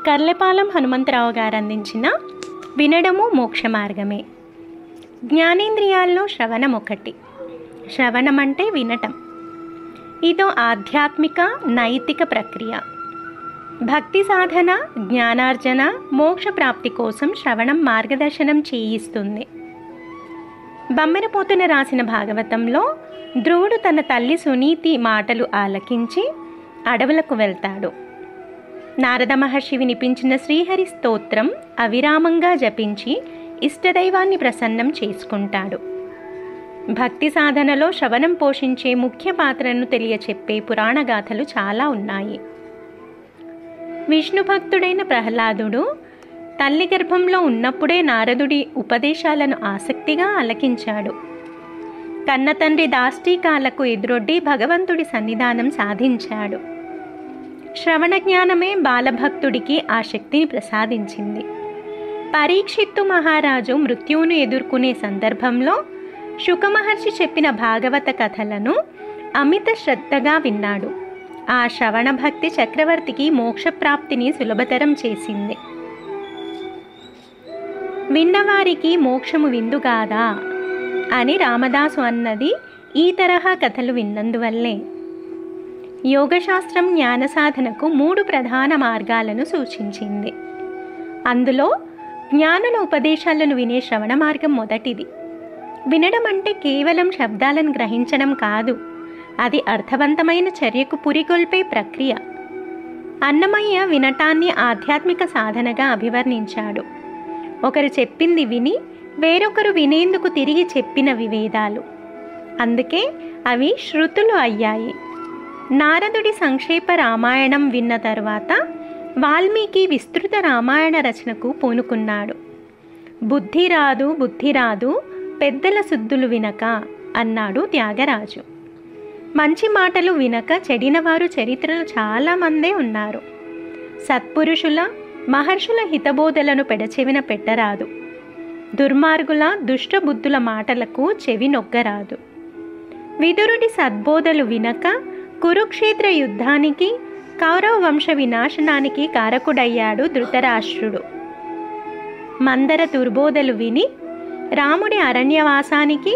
కర్లెపాలెం హనుమంతరావు గారు అందించిన వినడము మోక్ష మార్గమే. జ్ఞానేంద్రియాల్లో శ్రవణం ఒకటి. శ్రవణం అంటే వినటం. ఇదో ఆధ్యాత్మిక నైతిక ప్రక్రియ. భక్తి సాధన, జ్ఞానార్జన, మోక్ష ప్రాప్తి కోసం శ్రవణం మార్గదర్శనం చేయిస్తుంది. బమ్మెరపోతున రాసిన భాగవతంలో ధ్రువుడు తన తల్లి సునీతి మాటలు ఆలకించి అడవులకు వెళ్తాడు. నారద మహర్షి వినిపించిన శ్రీహరి స్తోత్రం అవిరామంగా జపించి ఇష్టదైవాన్ని ప్రసన్నం చేసుకుంటాడు. భక్తి సాధనలో శ్రవణం పోషించే ముఖ్య పాత్రను తెలియచెప్పే పురాణగాథలు చాలా ఉన్నాయి. విష్ణు భక్తుడైన ప్రహ్లాదుడు తల్లి గర్భంలో ఉన్నప్పుడే నారదుడి ఉపదేశాలను ఆసక్తిగా ఆలకించాడు. కన్నతండ్రి దాష్టీకాలకు ఎదురొడ్డి భగవంతుడి సన్నిధానం సాధించాడు. శ్రవణ జ్ఞానమే బాలభక్తుడికి ఆ శక్తిని ప్రసాదించింది. పరీక్షిత్తు మహారాజు మృత్యువును ఎదుర్కొనే సందర్భంలో శుకమహర్షి చెప్పిన భాగవత కథలను అమిత శ్రద్ధగా విన్నాడు. ఆ శ్రవణ భక్తి చక్రవర్తికి మోక్షప్రాప్తిని సులభతరం చేసింది. విన్నవారికి మోక్షము విందుగాదా అని రామదాసు అన్నది ఈ తరహా కథలు విన్నందువల్లే. యోగశాస్త్రం జ్ఞాన సాధనకు 3 ప్రధాన మార్గాలను సూచించింది. అందులో జ్ఞానుల ఉపదేశాలను వినే శ్రవణ మార్గం మొదటిది. వినడం అంటే కేవలం శబ్దాలను గ్రహించడం కాదు, అది అర్థవంతమైన చర్యకు పురికొల్పే ప్రక్రియ. అన్నమయ్య వినటాన్ని ఆధ్యాత్మిక సాధనగా అభివర్ణించాడు. ఒకరు చెప్పింది విని వేరొకరు వినేందుకు తిరిగి చెప్పినవి వేదాలు. అందుకే అవి శృతులు అయ్యాయి. నారదుడి సంక్షేప రామాయణం విన్న తరువాత వాల్మీకి విస్తృత రామాయణ రచనకు పూనుకున్నాడు. బుద్ధి రాదు బుద్ధి రాదు పెద్దల సుద్దులు వినక అన్నాడు త్యాగరాజు. మంచి మాటలు వినక చెడినవారు చరిత్రలో చాలామందే ఉన్నారు. సత్పురుషుల మహర్షుల హితబోధలను పెడచెవిన పెట్టరాదు. దుర్మార్గుల దుష్టబుద్ధుల మాటలకు చెవి నొగ్గరాదు. విదురుడి సద్బోధలు వినక కురుక్షేత్ర యుద్ధానికి, కౌరవ వంశ వినాశనానికి కారకుడయ్యాడు ధృతరాష్ట్రుడు. మందర దుర్బోధలు విని రాముడి అరణ్యవాసానికి,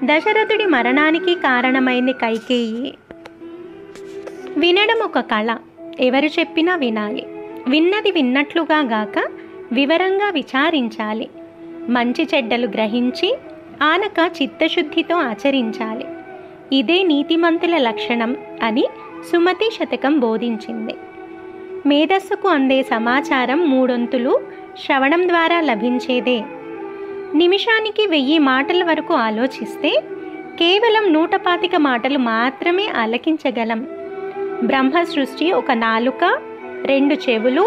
దశరథుడి మరణానికి కారణమైంది కైకేయి. వినడం ఒక కళ. ఎవరు చెప్పినా వినాలి. విన్నది విన్నట్లుగా గాక వివరంగా విచారించాలి. మంచి చెడ్డలు గ్రహించి ఆనక చిత్తశుద్ధితో ఆచరించాలి. ఇదే నీతిమంతుల లక్షణం అని సుమతి శతకం బోధించింది. మేధస్సుకు అందే సమాచారం 3 శ్రవణం ద్వారా లభించేదే. నిమిషానికి 1000 మాటల వరకు ఆలోచిస్తే కేవలం 125 మాటలు మాత్రమే ఆలకించగలం. బ్రహ్మ సృష్టి ఒక నాలుక, 2 చెవులు,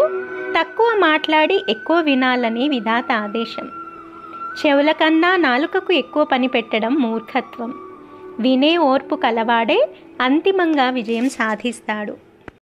తక్కువ మాట్లాడి ఎక్కువ వినాలని విధాత ఆదేశం. చెవుల కన్నా నాలుకకు ఎక్కువ పని పెట్టడం మూర్ఖత్వం. వినే ఓర్పు కలవాడే అంతిమంగా విజయం సాధిస్తాడు.